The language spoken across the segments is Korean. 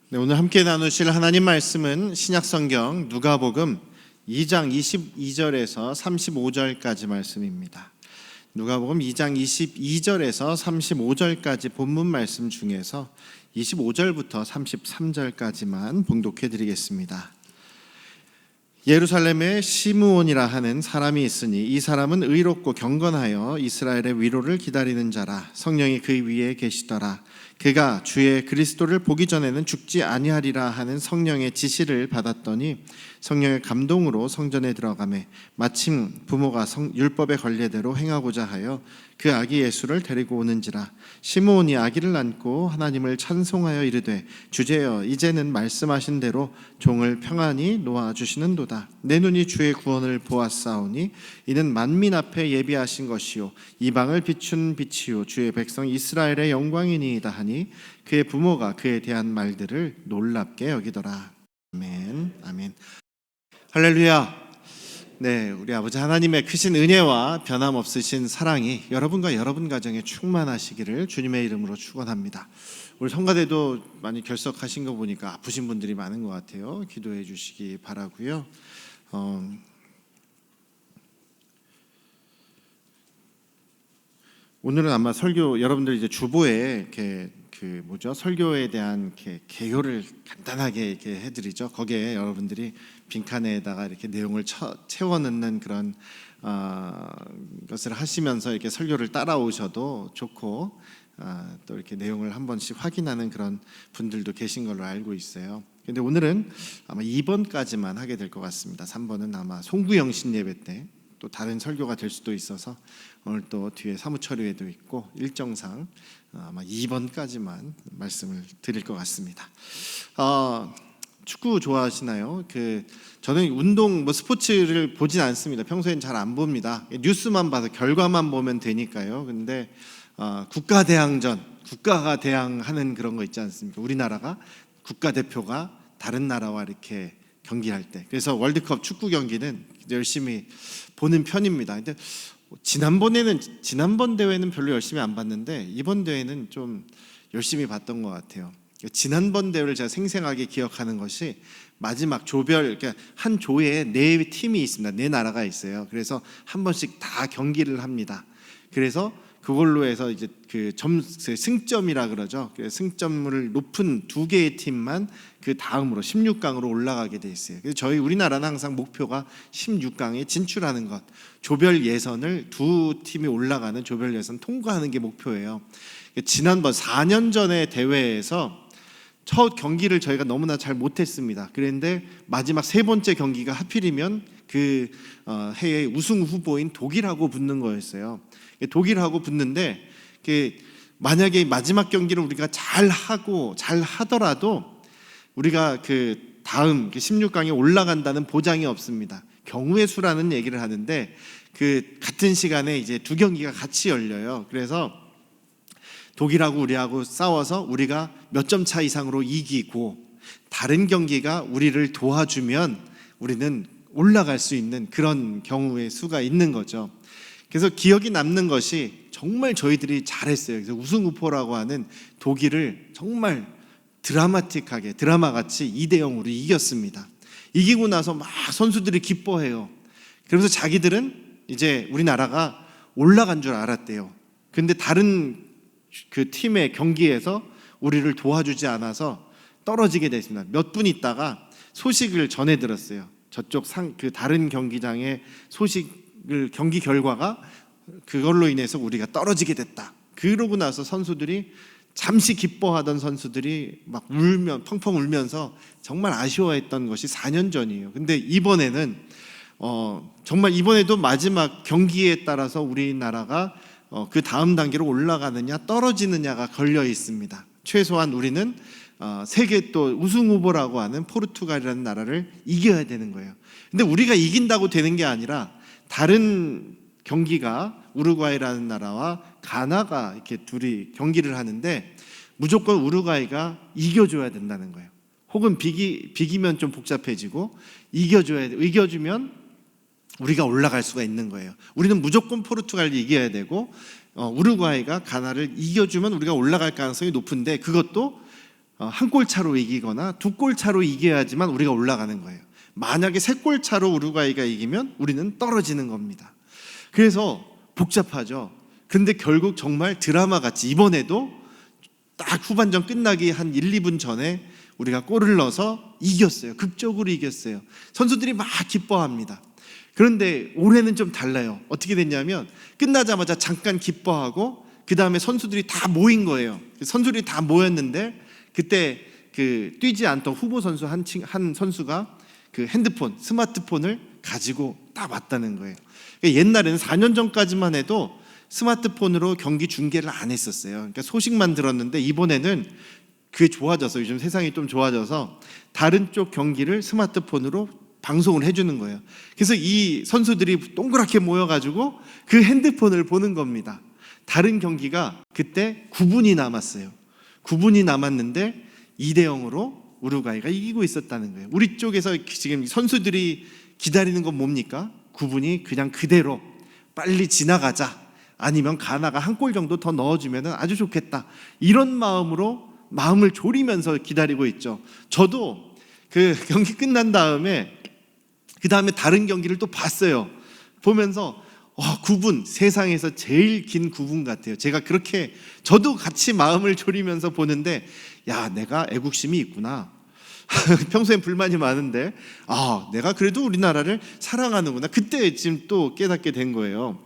네, 오늘 함께 나누실 하나님 말씀은 신약성경 누가복음 2장 22절에서 35절까지 말씀입니다. 누가복음 2장 22절에서 35절까지 본문 말씀 중에서 25절부터 33절까지만 봉독해 드리겠습니다. 예루살렘에 시므온이라 하는 사람이 있으니 이 사람은 의롭고 경건하여 이스라엘의 위로를 기다리는 자라. 성령이 그 위에 계시더라. 그가 주의 그리스도를 보기 전에는 죽지 아니하리라 하는 성령의 지시를 받았더니 성령의 감동으로 성전에 들어가매 마침 부모가 율법의 관례대로 행하고자 하여 그 아기 예수를 데리고 오는지라. 시므온이 아기를 안고 하나님을 찬송하여 이르되 주제여 이제는 말씀하신 대로 종을 평안히 놓아주시는도다. 내 눈이 주의 구원을 보았사오니 이는 만민 앞에 예비하신 것이요 이방을 비춘 빛이요 주의 백성 이스라엘의 영광이니이다 하니 그의 부모가 그에 대한 말들을 놀랍게 여기더라. 아멘. 아멘. 할렐루야. 네, 우리 아버지 하나님의 크신 은혜와 변함없으신 사랑이 여러분과 여러분 가정에 충만하시기를 주님의 이름으로 축원합니다. 우리 성가대도 많이 결석하신 거 보니까 아프신 분들이 많은 것 같아요. 기도해 주시기 바라고요. 오늘은 아마 설교 여러분들 이제 주보에 이렇게 설교에 대한 이렇게 개요를 간단하게 이렇게 해드리죠. 거기에 여러분들이 빈칸에다가 이렇게 내용을 채워 넣는 그런 것을 하시면서 이렇게 설교를 따라오셔도 좋고 또 이렇게 내용을 한 번씩 확인하는 그런 분들도 계신 걸로 알고 있어요. 근데 오늘은 아마 2번까지만 하게 될 것 같습니다. 3번은 아마 송구영신 예배 때 또 다른 설교가 될 수도 있어서 오늘 또 뒤에 사무처리회도 있고 일정상 아마 2번까지만 말씀을 드릴 것 같습니다. 축구 좋아하시나요? 저는 운동 스포츠를 보진 않습니다. 평소엔 잘 안 봅니다. 뉴스만 봐서 결과만 보면 되니까요. 근데 국가대항전, 국가가 대항하는 그런 거 있지 않습니까? 우리나라가 국가대표가 다른 나라와 이렇게 경기할 때, 그래서 월드컵 축구 경기는 열심히 보는 편입니다. 근데 지난번 대회는 별로 열심히 안 봤는데 이번 대회는 좀 열심히 봤던 것 같아요. 지난번 대회를 제가 생생하게 기억하는 것이 마지막 조별, 그러니까 한 조에 4팀이 있습니다. 4나라가 있어요. 그래서 한 번씩 다 경기를 합니다. 그래서 그걸로 해서 이제 승점이라 그러죠. 승점을 높은 2개의 팀만 그 다음으로 16강으로 올라가게 돼 있어요. 그래서 저희 우리나라는 항상 목표가 16강에 진출하는 것, 조별 예선을 2팀이 올라가는 조별 예선 통과하는 게 목표예요. 지난번 4년 전의 대회에서 첫 경기를 저희가 너무나 잘 못했습니다. 그런데 마지막 3번째 경기가 하필이면 그 해의 우승 후보인 독일하고 붙는 거였어요. 독일하고 붙는데 만약에 마지막 경기를 우리가 잘 하더라도 우리가 다음 16강에 올라간다는 보장이 없습니다. 경우의 수라는 얘기를 하는데 같은 시간에 이제 2경기가 같이 열려요. 그래서 독일하고 우리하고 싸워서 우리가 몇 점 차 이상으로 이기고 다른 경기가 우리를 도와주면 우리는 올라갈 수 있는 그런 경우의 수가 있는 거죠. 그래서 기억이 남는 것이 정말 저희들이 잘했어요. 그래서 우승 후보라고 하는 독일을 정말 드라마틱하게 드라마같이 2대0으로 이겼습니다. 이기고 나서 막 선수들이 기뻐해요. 그러면서 자기들은 이제 우리나라가 올라간 줄 알았대요. 근데 다른 팀의 경기에서 우리를 도와주지 않아서 떨어지게 됐습니다. 몇 분 있다가 소식을 전해 들었어요. 저쪽 다른 경기장의 경기 결과가 그걸로 인해서 우리가 떨어지게 됐다. 그러고 나서 선수들이 잠시 기뻐하던 선수들이 막 펑펑 울면서 정말 아쉬워했던 것이 4년 전이에요. 근데 이번에는 정말 이번에도 마지막 경기에 따라서 우리나라가 그 다음 단계로 올라가느냐 떨어지느냐가 걸려 있습니다. 최소한 우리는 세계 또 우승 후보라고 하는 포르투갈이라는 나라를 이겨야 되는 거예요. 근데 우리가 이긴다고 되는 게 아니라 다른 경기가 우루과이라는 나라와 가나가 이렇게 둘이 경기를 하는데 무조건 우루과이가 이겨줘야 된다는 거예요. 혹은 비기면 좀 복잡해지고 이겨주면 우리가 올라갈 수가 있는 거예요. 우리는 무조건 포르투갈을 이겨야 되고 우루과이가 가나를 이겨주면 우리가 올라갈 가능성이 높은데 그것도 한 골 차로 이기거나 두 골 차로 이겨야지만 우리가 올라가는 거예요. 만약에 세 골 차로 우루과이가 이기면 우리는 떨어지는 겁니다. 그래서 복잡하죠. 근데 결국 정말 드라마같이 이번에도 딱 후반전 끝나기 한 1, 2분 전에 우리가 골을 넣어서 이겼어요. 극적으로 이겼어요. 선수들이 막 기뻐합니다. 그런데 올해는 좀 달라요. 어떻게 됐냐면 끝나자마자 잠깐 기뻐하고 그 다음에 선수들이 다 모인 거예요. 선수들이 다 모였는데 그때 그 뛰지 않던 후보 선수 한 선수가 그 핸드폰, 스마트폰을 가지고 딱 왔다는 거예요. 그러니까 옛날에는 4년 전까지만 해도 스마트폰으로 경기 중계를 안 했었어요. 그러니까 소식만 들었는데 이번에는 그게 좋아져서 요즘 세상이 좀 좋아져서 다른 쪽 경기를 스마트폰으로 방송을 해주는 거예요. 그래서 이 선수들이 동그랗게 모여가지고 그 핸드폰을 보는 겁니다. 다른 경기가 그때 9분이 남았어요. 9분이 남았는데 2대0으로 우루과이가 이기고 있었다는 거예요. 우리 쪽에서 지금 선수들이 기다리는 건 뭡니까? 9분이 그냥 그대로 빨리 지나가자, 아니면 가나가 한 골 정도 더 넣어주면 아주 좋겠다, 이런 마음으로 마음을 졸이면서 기다리고 있죠. 저도 그 경기 끝난 다음에 그 다음에 다른 경기를 또 봤어요. 보면서 9분, 세상에서 제일 긴 9분 같아요. 제가 그렇게 저도 같이 마음을 졸이면서 보는데, 야, 내가 애국심이 있구나. 평소엔 불만이 많은데 내가 그래도 우리나라를 사랑하는구나. 그때 지금 또 깨닫게 된 거예요.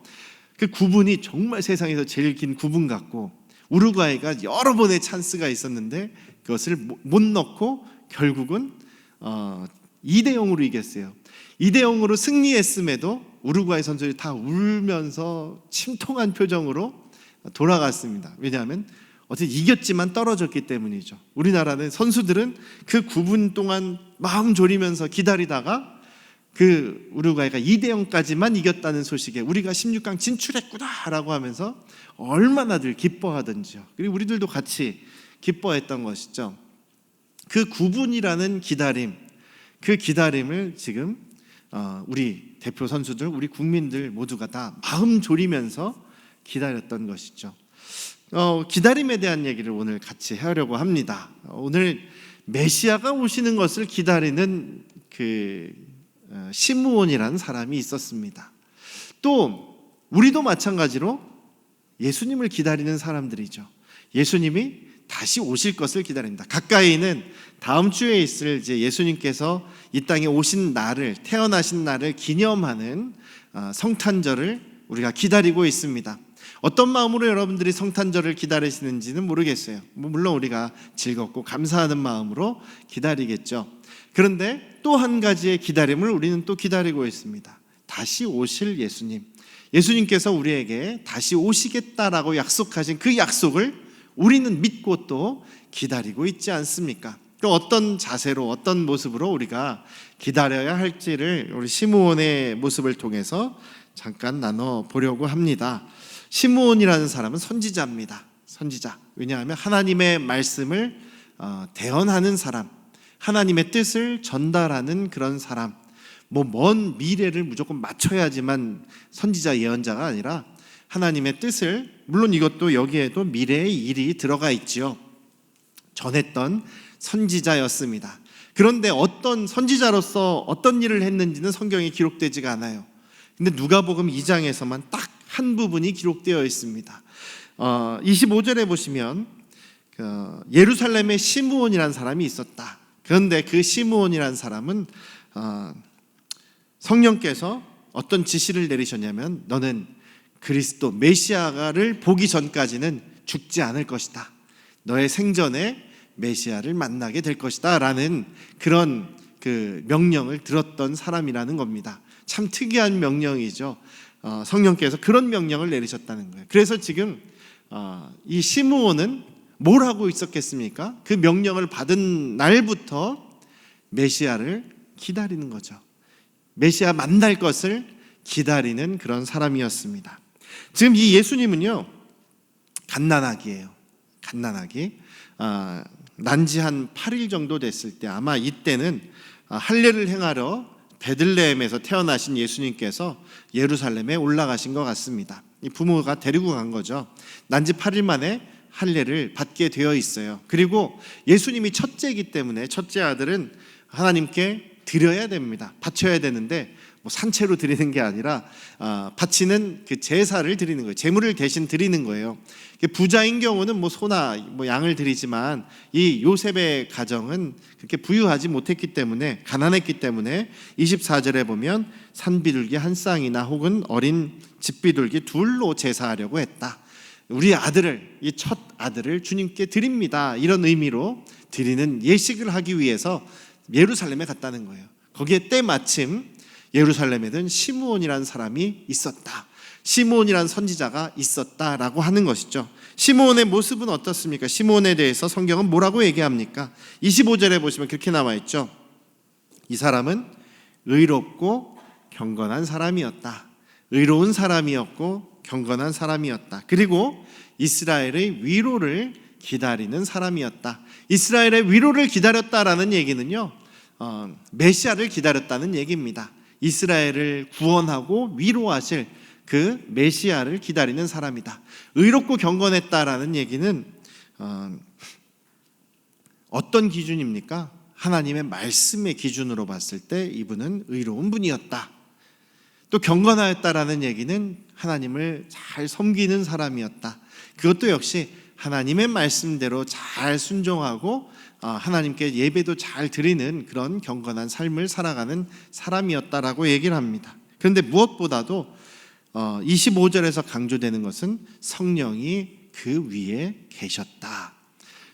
그 9분이 정말 세상에서 제일 긴 9분 같고, 우루과이가 여러 번의 찬스가 있었는데 그것을 못 넣고 결국은 2대0으로 이겼어요. 2대0으로 승리했음에도 우루과이 선수들이 다 울면서 침통한 표정으로 돌아갔습니다. 왜냐하면 어쨌든 이겼지만 떨어졌기 때문이죠. 우리나라는 선수들은 그 9분 동안 마음 졸이면서 기다리다가 그 우루과이가 2대0까지만 이겼다는 소식에 우리가 16강 진출했구나라고 하면서 얼마나들 기뻐하던지요. 그리고 우리들도 같이 기뻐했던 것이죠. 그 9분이라는 기다림, 그 기다림을 지금 우리 대표 선수들, 우리 국민들 모두가 다 마음 졸이면서 기다렸던 것이죠. 기다림에 대한 얘기를 오늘 같이 하려고 합니다. 오늘 메시아가 오시는 것을 기다리는 그 시므온이라는 사람이 있었습니다. 또 우리도 마찬가지로 예수님을 기다리는 사람들이죠. 예수님이 다시 오실 것을 기다립니다. 가까이는 다음 주에 있을 이제 예수님께서 이 땅에 오신 날을, 태어나신 날을 기념하는 성탄절을 우리가 기다리고 있습니다. 어떤 마음으로 여러분들이 성탄절을 기다리시는지는 모르겠어요. 물론 우리가 즐겁고 감사하는 마음으로 기다리겠죠. 그런데 또 한 가지의 기다림을 우리는 또 기다리고 있습니다. 다시 오실 예수님. 예수님께서 우리에게 다시 오시겠다라고 약속하신 그 약속을 우리는 믿고 또 기다리고 있지 않습니까? 또 어떤 자세로, 어떤 모습으로 우리가 기다려야 할지를 우리 시므온의 모습을 통해서 잠깐 나눠보려고 합니다. 시므온이라는 사람은 선지자입니다. 선지자. 왜냐하면 하나님의 말씀을 대언하는 사람, 하나님의 뜻을 전달하는 그런 사람. 먼 미래를 무조건 맞춰야지만 선지자, 예언자가 아니라 하나님의 뜻을, 물론 이것도 여기에도 미래의 일이 들어가 있지요, 전했던 선지자였습니다. 그런데 어떤 선지자로서 어떤 일을 했는지는 성경에 기록되지가 않아요. 근데 누가복음 2장에서만 딱 한 부분이 기록되어 있습니다. 25절에 보시면 예루살렘에 시므온이라는 사람이 있었다. 그런데 그 시므온이라는 사람은 성령께서 어떤 지시를 내리셨냐면, 너는 그리스도 메시아를 보기 전까지는 죽지 않을 것이다. 너의 생전에 메시아를 만나게 될 것이다 라는 그런 그 명령을 들었던 사람이라는 겁니다. 참 특이한 명령이죠. 성령께서 그런 명령을 내리셨다는 거예요. 그래서 지금 이 시므온은 뭘 하고 있었겠습니까? 그 명령을 받은 날부터 메시아를 기다리는 거죠. 메시아 만날 것을 기다리는 그런 사람이었습니다. 지금 이 예수님은요, 갓난아기예요. 갓난아기. 난지 한 8일 정도 됐을 때, 아마 이때는 할례를 행하러 베들레헴에서 태어나신 예수님께서 예루살렘에 올라가신 것 같습니다. 이 부모가 데리고 간 거죠. 난지 8일 만에 할례를 받게 되어 있어요. 그리고 예수님이 첫째이기 때문에 첫째 아들은 하나님께 드려야 됩니다. 바쳐야 되는데 뭐 산채로 드리는 게 아니라 바치는 그 제사를 드리는 거예요. 제물을 대신 드리는 거예요. 부자인 경우는 뭐 소나 뭐 양을 드리지만 이 요셉의 가정은 그렇게 부유하지 못했기 때문에, 가난했기 때문에 24절에 보면 산비둘기 한 쌍이나 혹은 어린 집비둘기 둘로 제사하려고 했다. 우리 아들을, 이 첫 아들을 주님께 드립니다, 이런 의미로 드리는 예식을 하기 위해서 예루살렘에 갔다는 거예요. 거기에 때마침 예루살렘에는 시므온이라는 사람이 있었다, 시므온이라는 선지자가 있었다라고 하는 것이죠. 시므온의 모습은 어떻습니까? 시므온에 대해서 성경은 뭐라고 얘기합니까? 25절에 보시면 그렇게 나와 있죠. 이 사람은 의롭고 경건한 사람이었다. 의로운 사람이었고 경건한 사람이었다. 그리고 이스라엘의 위로를 기다리는 사람이었다. 이스라엘의 위로를 기다렸다라는 얘기는요, 메시아를 기다렸다는 얘기입니다. 이스라엘을 구원하고 위로하실 그 메시아를 기다리는 사람이다. 의롭고 경건했다라는 얘기는 어떤 기준입니까? 하나님의 말씀의 기준으로 봤을 때 이분은 의로운 분이었다. 또 경건하였다라는 얘기는 하나님을 잘 섬기는 사람이었다. 그것도 역시 하나님의 말씀대로 잘 순종하고 하나님께 예배도 잘 드리는 그런 경건한 삶을 살아가는 사람이었다라고 얘기를 합니다. 그런데 무엇보다도 25절에서 강조되는 것은 성령이 그 위에 계셨다.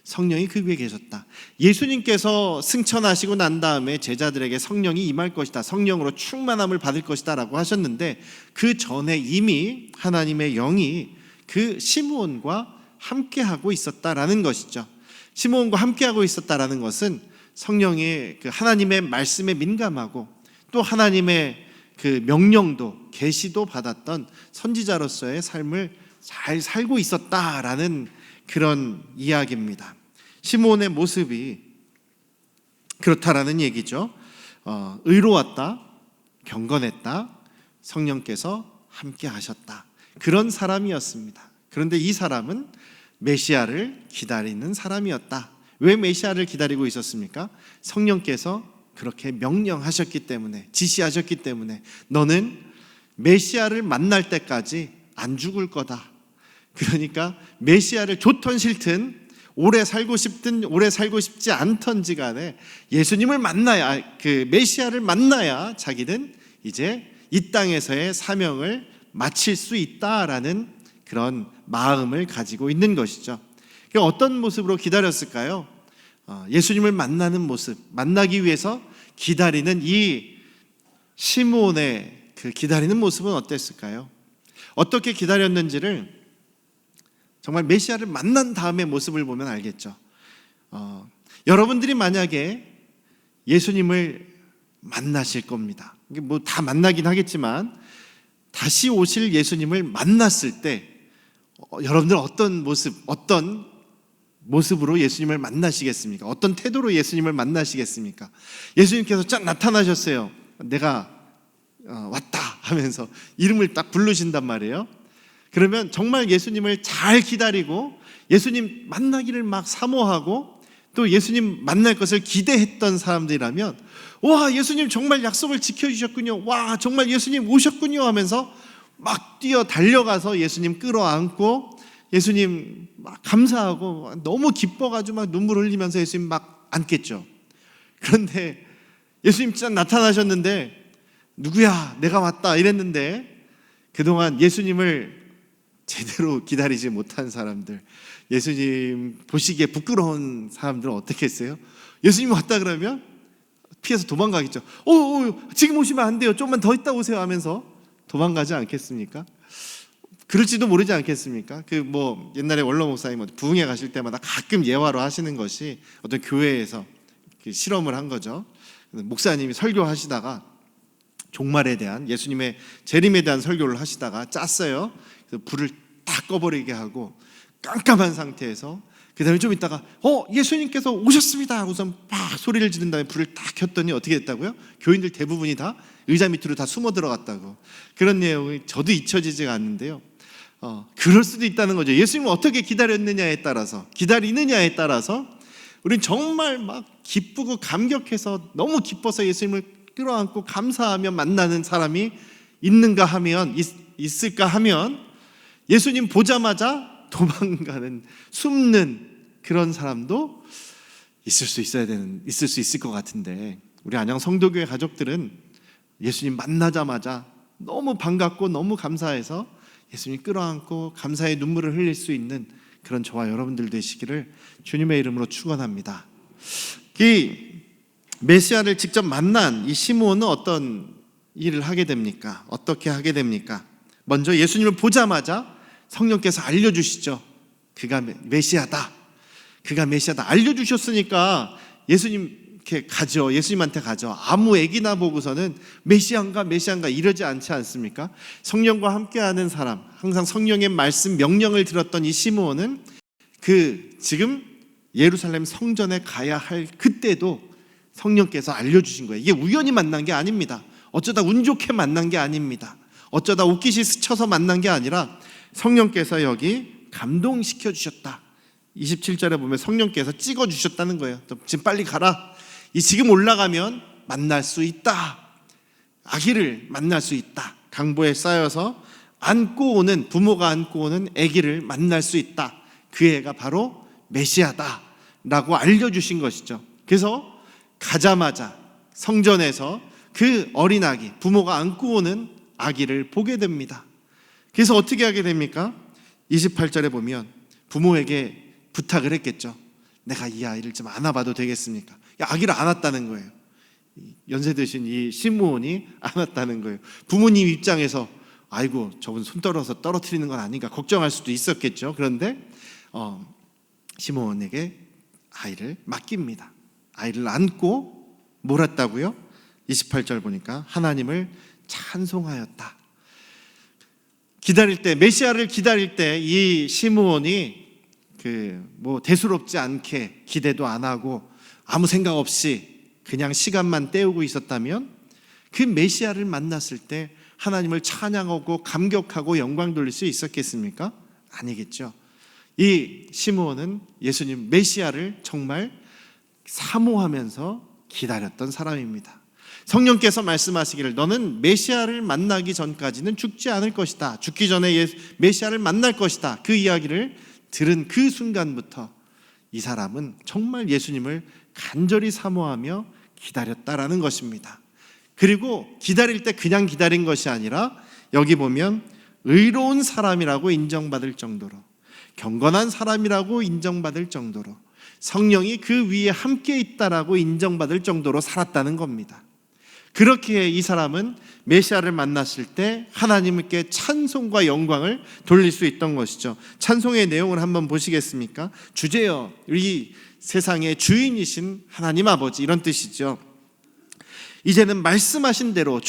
성령이 그 위에 계셨다. 예수님께서 승천하시고 난 다음에 제자들에게 성령이 임할 것이다, 성령으로 충만함을 받을 것이다 라고 하셨는데, 그 전에 이미 하나님의 영이 그 시므온과 함께하고 있었다라는 것이죠. 시므온과 함께하고 있었다라는 것은 성령의 그 하나님의 말씀에 민감하고 또 하나님의 그 명령도 계시도 받았던 선지자로서의 삶을 잘 살고 있었다라는 그런 이야기입니다. 시므온의 모습이 그렇다라는 얘기죠. 의로웠다, 경건했다, 성령께서 함께 하셨다, 그런 사람이었습니다. 그런데 이 사람은 메시아를 기다리는 사람이었다. 왜 메시아를 기다리고 있었습니까? 성령께서 그렇게 명령하셨기 때문에, 지시하셨기 때문에 너는 메시아를 만날 때까지 안 죽을 거다. 그러니까 메시아를 좋든 싫든, 오래 살고 싶든 오래 살고 싶지 않던지 간에 예수님을 만나야, 그 메시아를 만나야 자기는 이제 이 땅에서의 사명을 마칠 수 있다라는 그런 마음을 가지고 있는 것이죠. 어떤 모습으로 기다렸을까요? 예수님을 만나는 모습, 만나기 위해서 기다리는 이 시므온의 그 기다리는 모습은 어땠을까요? 어떻게 기다렸는지를 정말 메시아를 만난 다음의 모습을 보면 알겠죠. 여러분들이 만약에 예수님을 만나실 겁니다. 뭐 다 만나긴 하겠지만 다시 오실 예수님을 만났을 때 여러분들 어떤 모습으로 예수님을 만나시겠습니까? 어떤 태도로 예수님을 만나시겠습니까? 예수님께서 쫙 나타나셨어요. 내가 왔다 하면서 이름을 딱 부르신단 말이에요. 그러면 정말 예수님을 잘 기다리고 예수님 만나기를 막 사모하고 또 예수님 만날 것을 기대했던 사람들이라면, 와, 예수님 정말 약속을 지켜주셨군요, 와, 정말 예수님 오셨군요 하면서 막 뛰어 달려가서 예수님 끌어안고 예수님 막 감사하고 너무 기뻐가지고 막 눈물 흘리면서 예수님 막 안겠죠. 그런데 예수님 진짜 나타나셨는데, 누구야, 내가 왔다 이랬는데 그동안 예수님을 제대로 기다리지 못한 사람들, 예수님 보시기에 부끄러운 사람들은 어떻게 했어요? 예수님 왔다 그러면 피해서 도망가겠죠. 지금 오시면 안 돼요, 좀만 더 있다 오세요 하면서 도망가지 않겠습니까? 그럴지도 모르지 않겠습니까? 옛날에 원로 목사님 부흥회 가실 때마다 가끔 예화로 하시는 것이, 어떤 교회에서 실험을 한 거죠. 목사님이 설교하시다가 종말에 대한, 예수님의 재림에 대한 설교를 하시다가 짰어요. 그래서 불을 다 꺼버리게 하고 깜깜한 상태에서 그 다음에 좀 있다가 예수님께서 오셨습니다 하고서 막 소리를 지른 다음에 불을 딱 켰더니 어떻게 됐다고요? 교인들 대부분이 다 의자 밑으로 다 숨어 들어갔다고. 그런 내용이 저도 잊혀지지가 않는데요. 그럴 수도 있다는 거죠. 예수님을 어떻게 기다렸느냐에 따라서, 기다리느냐에 따라서 우린 정말 막 기쁘고 감격해서 너무 기뻐서 예수님을 끌어안고 감사하며 만나는 사람이 있는가 하면, 있을까 하면 예수님 보자마자 도망가는, 숨는 그런 사람도 있을 수 있을 것 같은데, 우리 안양 성도교회 가족들은 예수님 만나자마자 너무 반갑고 너무 감사해서 예수님 끌어안고 감사의 눈물을 흘릴 수 있는 그런 저와 여러분들 되시기를 주님의 이름으로 축원합니다. 이 메시아를 직접 만난 이 시므온은 어떤 일을 하게 됩니까? 어떻게 하게 됩니까? 먼저 예수님을 보자마자 성령께서 알려주시죠. 그가 메시아다. 그가 메시아다. 알려주셨으니까 예수님한테 가죠. 아무 애기나 보고서는 메시아인가 이러지 않지 않습니까? 성령과 함께하는 사람, 항상 성령의 말씀, 명령을 들었던 이 시므온은 지금 예루살렘 성전에 가야 할 그때도 성령께서 알려주신 거예요. 이게 우연히 만난 게 아닙니다. 어쩌다 운 좋게 만난 게 아닙니다. 어쩌다 옷깃이 스쳐서 만난 게 아니라 성령께서 여기 감동시켜 주셨다. 27절에 보면 성령께서 찍어 주셨다는 거예요. 지금 빨리 가라. 지금 올라가면 만날 수 있다. 아기를 만날 수 있다. 강보에 쌓여서 부모가 안고 오는 아기를 만날 수 있다. 그 애가 바로 메시아다 라고 알려주신 것이죠. 그래서 가자마자 성전에서 그 어린 아기, 부모가 안고 오는 아기를 보게 됩니다. 그래서 어떻게 하게 됩니까? 28절에 보면 부모에게 부탁을 했겠죠. 내가 이 아이를 좀 안아봐도 되겠습니까? 아기를 안았다는 거예요. 연세 드신 이 시므온이 안았다는 거예요. 부모님 입장에서 아이고 저분 손 떨어서 떨어뜨리는 건 아닌가 걱정할 수도 있었겠죠. 그런데 시므온에게 아이를 맡깁니다. 아이를 안고 몰았다고요? 28절 보니까 하나님을 찬송하였다. 메시아를 기다릴 때 이 시므온이 대수롭지 않게 기대도 안 하고 아무 생각 없이 그냥 시간만 때우고 있었다면 그 메시아를 만났을 때 하나님을 찬양하고 감격하고 영광 돌릴 수 있었겠습니까? 아니겠죠. 이 시므온은 예수님 메시아를 정말 사모하면서 기다렸던 사람입니다. 성령께서 말씀하시기를 너는 메시아를 만나기 전까지는 죽지 않을 것이다. 죽기 전에 메시아를 만날 것이다. 그 이야기를 들은 그 순간부터 이 사람은 정말 예수님을 간절히 사모하며 기다렸다라는 것입니다. 그리고 기다릴 때 그냥 기다린 것이 아니라 여기 보면 의로운 사람이라고 인정받을 정도로, 경건한 사람이라고 인정받을 정도로, 성령이 그 위에 함께 있다라고 인정받을 정도로 살았다는 겁니다. 그렇게 이 사람은 메시아를 만났을 때 하나님께 찬송과 영광을 돌릴 수 있던 것이죠. 찬송의 내용을 한번 보시겠습니까? 주제여 우리 세상의 주인이신 하나님 아버지, 이런 뜻이죠. 이제는 말씀하신 대로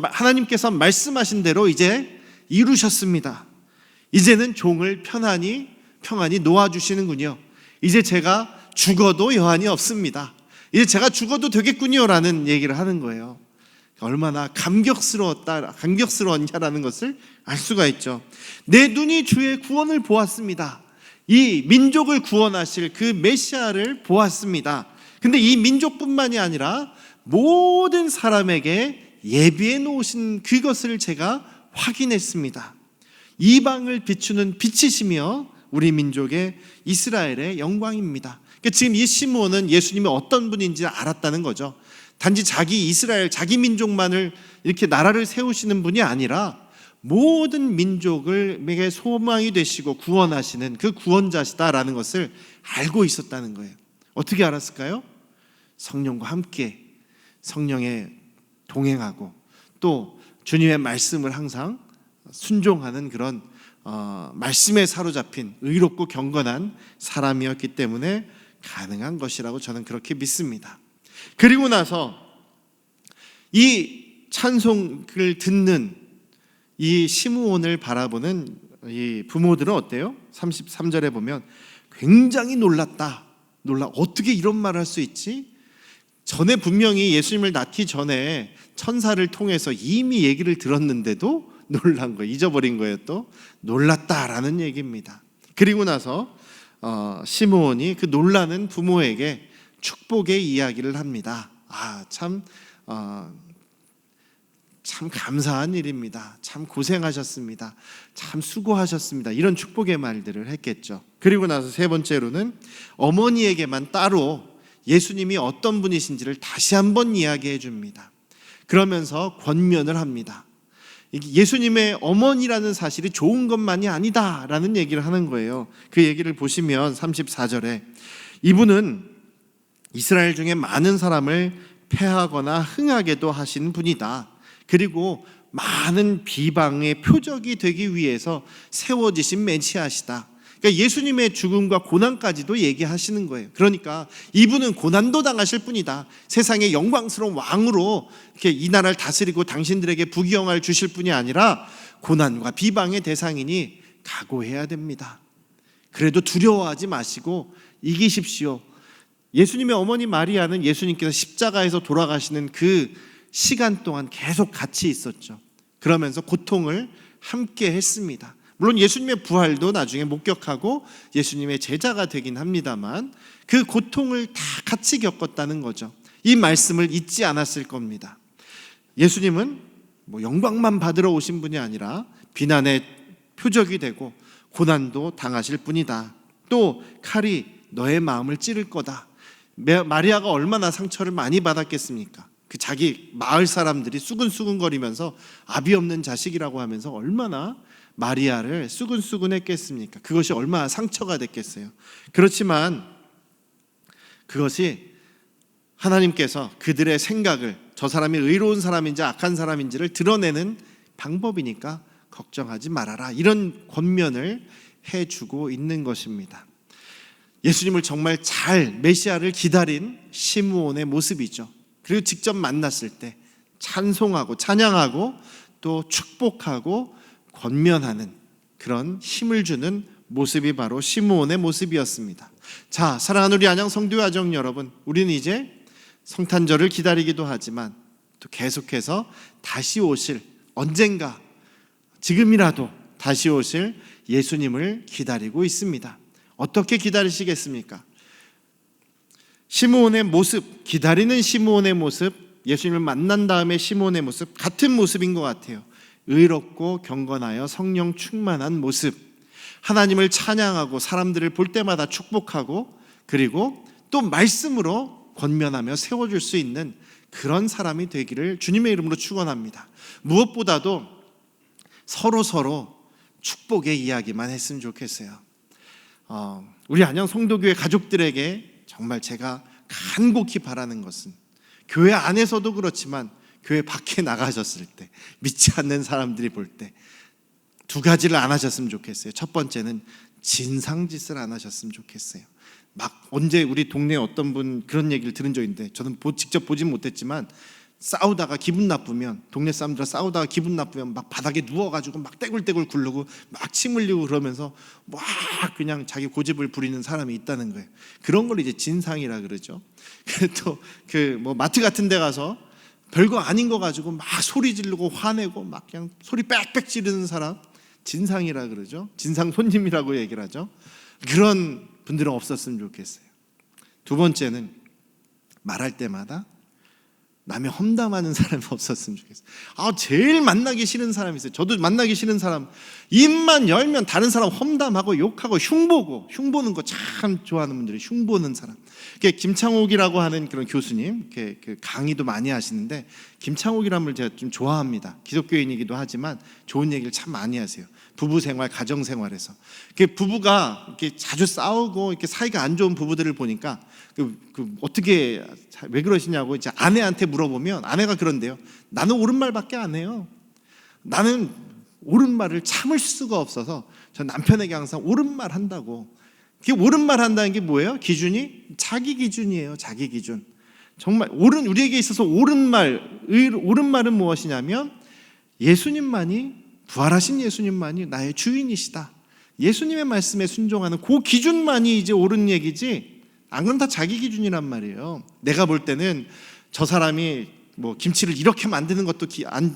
하나님께서 말씀하신 대로 이제 이루셨습니다. 이제는 종을 평안히 놓아주시는군요. 이제 제가 죽어도 여한이 없습니다. 이제 제가 죽어도 되겠군요 라는 얘기를 하는 거예요. 얼마나 감격스러웠냐라는 것을 알 수가 있죠. 내 눈이 주의 구원을 보았습니다. 이 민족을 구원하실 그 메시아를 보았습니다. 근데 이 민족뿐만이 아니라 모든 사람에게 예비해 놓으신 그것을 제가 확인했습니다. 이방을 비추는 빛이시며 우리 민족의 이스라엘의 영광입니다. 그러니까 지금 이 시므온은 예수님이 어떤 분인지 알았다는 거죠. 단지 자기 이스라엘, 자기 민족만을 이렇게 나라를 세우시는 분이 아니라 모든 민족에게 소망이 되시고 구원하시는 그 구원자시다라는 것을 알고 있었다는 거예요. 어떻게 알았을까요? 성령과 함께 성령에 동행하고 또 주님의 말씀을 항상 순종하는 그런 말씀에 사로잡힌 의롭고 경건한 사람이었기 때문에 가능한 것이라고 저는 그렇게 믿습니다. 그리고 나서 이 찬송을 듣는 이 시므온을 바라보는 이 부모들은 어때요? 33절에 보면 굉장히 놀랐다. 어떻게 이런 말을 할 수 있지? 전에 분명히 예수님을 낳기 전에 천사를 통해서 이미 얘기를 들었는데도 놀란 거예요. 잊어버린 거예요. 또 놀랐다라는 얘기입니다. 그리고 나서 시므온이 그 놀라는 부모에게 축복의 이야기를 합니다. 참 감사한 일입니다. 참 고생하셨습니다. 참 수고하셨습니다. 이런 축복의 말들을 했겠죠. 그리고 나서 세 번째로는 어머니에게만 따로 예수님이 어떤 분이신지를 다시 한번 이야기해 줍니다. 그러면서 권면을 합니다. 예수님의 어머니라는 사실이 좋은 것만이 아니다라는 얘기를 하는 거예요. 그 얘기를 보시면 34절에 이분은 이스라엘 중에 많은 사람을 패하거나 흥하게도 하신 분이다. 그리고 많은 비방의 표적이 되기 위해서 세워지신 메시아시다. 그러니까 예수님의 죽음과 고난까지도 얘기하시는 거예요. 그러니까 이분은 고난도 당하실 분이다. 세상의 영광스러운 왕으로 이렇게 이 나라를 다스리고 당신들에게 부귀영화를 주실 분이 아니라 고난과 비방의 대상이니 각오해야 됩니다. 그래도 두려워하지 마시고 이기십시오. 예수님의 어머니 마리아는 예수님께서 십자가에서 돌아가시는 그 시간 동안 계속 같이 있었죠. 그러면서 고통을 함께 했습니다. 물론 예수님의 부활도 나중에 목격하고 예수님의 제자가 되긴 합니다만 그 고통을 다 같이 겪었다는 거죠. 이 말씀을 잊지 않았을 겁니다. 예수님은 영광만 받으러 오신 분이 아니라 비난의 표적이 되고 고난도 당하실 분이다. 또 칼이 너의 마음을 찌를 거다. 마리아가 얼마나 상처를 많이 받았겠습니까? 그 자기 마을 사람들이 수근수근거리면서 아비 없는 자식이라고 하면서 얼마나 마리아를 수근수근했겠습니까? 그것이 얼마나 상처가 됐겠어요. 그렇지만 그것이 하나님께서 그들의 생각을 저 사람이 의로운 사람인지 악한 사람인지를 드러내는 방법이니까 걱정하지 말아라. 이런 권면을 해주고 있는 것입니다. 예수님을 정말 잘 메시아를 기다린 시므온의 모습이죠. 그리고 직접 만났을 때 찬송하고 찬양하고 또 축복하고 권면하는 그런 힘을 주는 모습이 바로 시므온의 모습이었습니다. 자, 사랑하는 우리 안양 성도 가족 여러분, 우리는 이제 성탄절을 기다리기도 하지만 또 계속해서 다시 오실, 언젠가 지금이라도 다시 오실 예수님을 기다리고 있습니다. 어떻게 기다리시겠습니까? 시므온의 모습, 기다리는 시므온의 모습, 예수님을 만난 다음에 시므온의 모습 같은 모습인 것 같아요. 의롭고 경건하여 성령 충만한 모습, 하나님을 찬양하고 사람들을 볼 때마다 축복하고 그리고 또 말씀으로 권면하며 세워줄 수 있는 그런 사람이 되기를 주님의 이름으로 축원합니다. 무엇보다도 서로 축복의 이야기만 했으면 좋겠어요. 우리 안양 성도교회 가족들에게 정말 제가 간곡히 바라는 것은 교회 안에서도 그렇지만 교회 밖에 나가셨을 때 믿지 않는 사람들이 볼 때 두 가지를 안 하셨으면 좋겠어요. 첫 번째는 진상짓을 안 하셨으면 좋겠어요. 막 언제 우리 동네에 어떤 분 그런 얘기를 들은 적 있는데 저는 직접 보진 못했지만 싸우다가 기분 나쁘면 동네 사람들과 싸우다가 기분 나쁘면 막 바닥에 누워가지고 막 떼굴떼굴 굴르고 막 침 흘리고 그러면서 막 그냥 자기 고집을 부리는 사람이 있다는 거예요. 그런 걸 이제 진상이라 그러죠. 또 그 마트 같은 데 가서 별거 아닌 거 가지고 막 소리 지르고 화내고 막 그냥 소리 빽빽 지르는 사람 진상이라 그러죠. 진상 손님이라고 얘기를 하죠. 그런 분들은 없었으면 좋겠어요. 두 번째는 말할 때마다 남의 험담하는 사람이 없었으면 좋겠어요. 제일 만나기 싫은 사람이 있어요. 저도 만나기 싫은 사람, 입만 열면 다른 사람 험담하고 욕하고 흉보는 거 참 좋아하는 분들이 흉보는 사람. 김창옥이라고 하는 그런 교수님, 그 강의도 많이 하시는데 김창옥이라는 걸 제가 좀 좋아합니다. 기독교인이기도 하지만 좋은 얘기를 참 많이 하세요. 부부 생활, 가정 생활에서 부부가 이렇게 자주 싸우고 이렇게 사이가 안 좋은 부부들을 보니까 어떻게 왜 그러시냐고 이제 아내한테 물어보면 아내가 그런데요. 나는 옳은 말밖에 안 해요. 나는 옳은 말을 참을 수가 없어서 저 남편에게 항상 옳은 말 한다고. 그게 옳은 말 한다는 게 뭐예요? 기준이 자기 기준이에요. 자기 기준. 정말 우리에게 있어서 옳은 말은 무엇이냐면 부활하신 예수님만이 나의 주인이시다. 예수님의 말씀에 순종하는 그 기준만이 이제 옳은 얘기지. 안 그러면 다 자기 기준이란 말이에요. 내가 볼 때는 저 사람이 뭐 김치를 이렇게 만드는 것도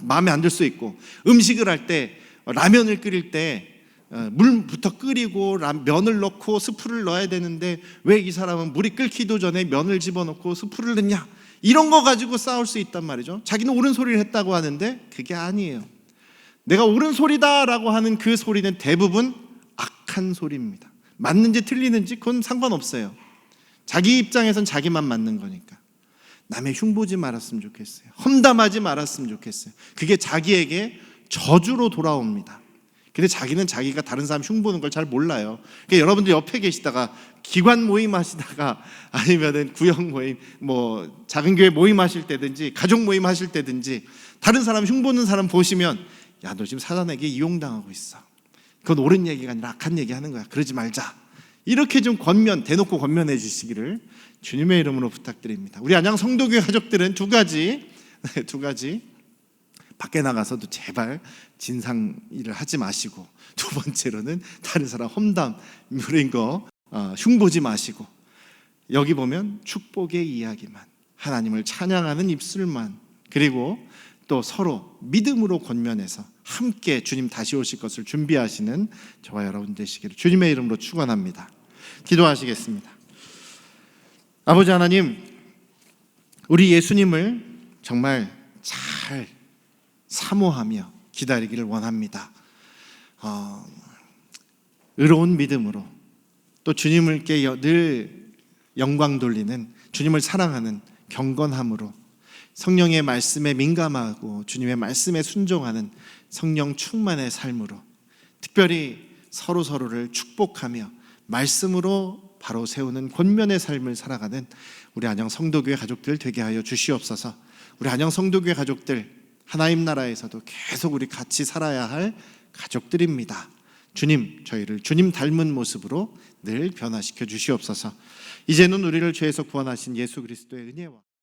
마음에 안 들 수 있고, 음식을 할 때 라면을 끓일 때 물부터 끓이고 면을 넣고 스프를 넣어야 되는데 왜 이 사람은 물이 끓기도 전에 면을 집어넣고 스프를 넣냐, 이런 거 가지고 싸울 수 있단 말이죠. 자기는 옳은 소리를 했다고 하는데 그게 아니에요. 내가 옳은 소리다라고 하는 그 소리는 대부분 악한 소리입니다. 맞는지 틀리는지 그건 상관없어요. 자기 입장에선 자기만 맞는 거니까. 남의 흉보지 말았으면 좋겠어요. 험담하지 말았으면 좋겠어요. 그게 자기에게 저주로 돌아옵니다. 근데 자기는 자기가 다른 사람 흉보는 걸 잘 몰라요. 그러니까 여러분들 옆에 계시다가 기관 모임 하시다가 아니면은 구역 모임, 뭐 작은 교회 모임 하실 때든지 가족 모임 하실 때든지 다른 사람 흉보는 사람 보시면, 야, 너 지금 사단에게 이용당하고 있어. 그건 옳은 얘기가 아니라 악한 얘기 하는 거야. 그러지 말자. 이렇게 좀 대놓고 권면해 주시기를 주님의 이름으로 부탁드립니다. 우리 안양 성도교회 가족들은 두 가지 밖에 나가서도 제발 진상 일을 하지 마시고, 두 번째로는 다른 사람 험담 이런 거 흉보지 마시고, 여기 보면 축복의 이야기만, 하나님을 찬양하는 입술만, 그리고 또 서로 믿음으로 권면해서 함께 주님 다시 오실 것을 준비하시는 저와 여러분 되시기를 주님의 이름으로 축원합니다. 기도하시겠습니다. 아버지 하나님, 우리 예수님을 정말 잘 사모하며 기다리기를 원합니다. 의로운 믿음으로, 또 주님께 늘 영광 돌리는, 주님을 사랑하는 경건함으로, 성령의 말씀에 민감하고 주님의 말씀에 순종하는 성령 충만의 삶으로, 특별히 서로를 축복하며 말씀으로 바로 세우는 권면의 삶을 살아가는 우리 안양 성도교회 가족들 되게 하여 주시옵소서. 우리 안양 성도교회 가족들, 하나님 나라에서도 계속 우리 같이 살아야 할 가족들입니다. 주님, 저희를 주님 닮은 모습으로 늘 변화시켜 주시옵소서. 이제는 우리를 죄에서 구원하신 예수 그리스도의 은혜와